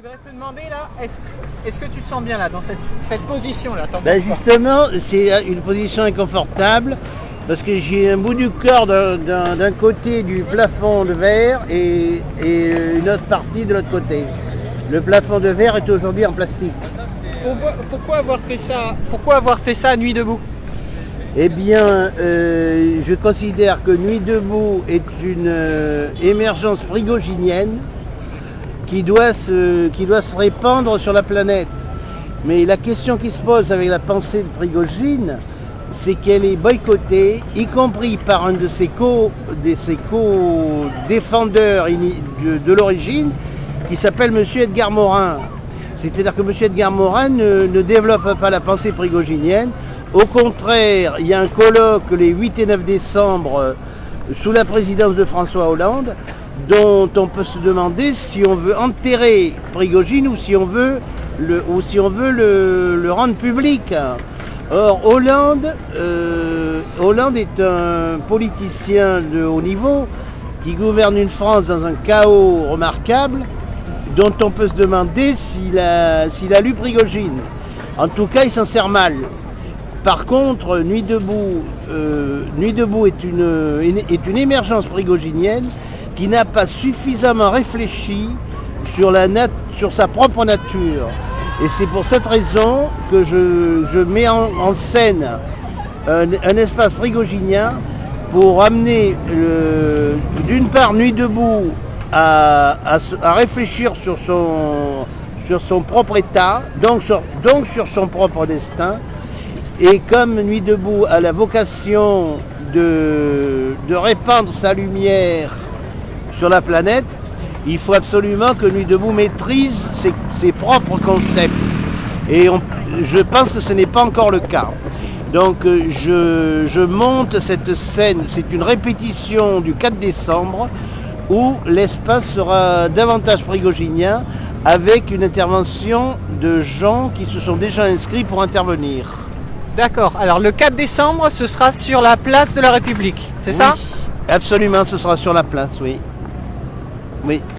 voudrais te demander là, est-ce que tu te sens bien là, dans cette position-là? Justement, c'est une position inconfortable parce que j'ai un bout du corps d'un côté du plafond de verre et une autre partie de l'autre côté. Le plafond de verre est aujourd'hui en plastique. Pourquoi avoir fait ça à Nuit debout? Eh bien, je considère que Nuit debout est une émergence prigoginienne qui doit se répandre sur la planète. Mais la question qui se pose avec la pensée de Prigojine, c'est qu'elle est boycottée, y compris par un de ses co-défendeurs de l'origine, qui s'appelle M. Edgar Morin. C'est-à-dire que M. Edgar Morin ne développe pas la pensée prigoginienne. Au contraire, il y a un colloque les 8 et 9 décembre sous la présidence de François Hollande, dont on peut se demander si on veut enterrer Prigojine ou si on veut le rendre public. Or, Hollande est un politicien de haut niveau qui gouverne une France dans un chaos remarquable, dont on peut se demander s'il a lu Prigojine. En tout cas, il s'en sert mal. Par contre, Nuit debout est une émergence prigoginienne qui n'a pas suffisamment réfléchi sur sa propre nature. Et c'est pour cette raison que je mets en scène un espace prigoginien pour amener d'une part Nuit debout à réfléchir sur son propre état, donc sur son propre destin. Et comme Nuit debout a la vocation de répandre sa lumière sur la planète, il faut absolument que Nuit debout maîtrise ses propres concepts. Et je pense que ce n'est pas encore le cas. Donc je monte cette scène, c'est une répétition du 4 décembre, où l'espace sera davantage prigoginien, avec une intervention de gens qui se sont déjà inscrits pour intervenir. D'accord, alors le 4 décembre, ce sera sur la place de la République, c'est ça? Absolument, ce sera sur la place, oui. Oui.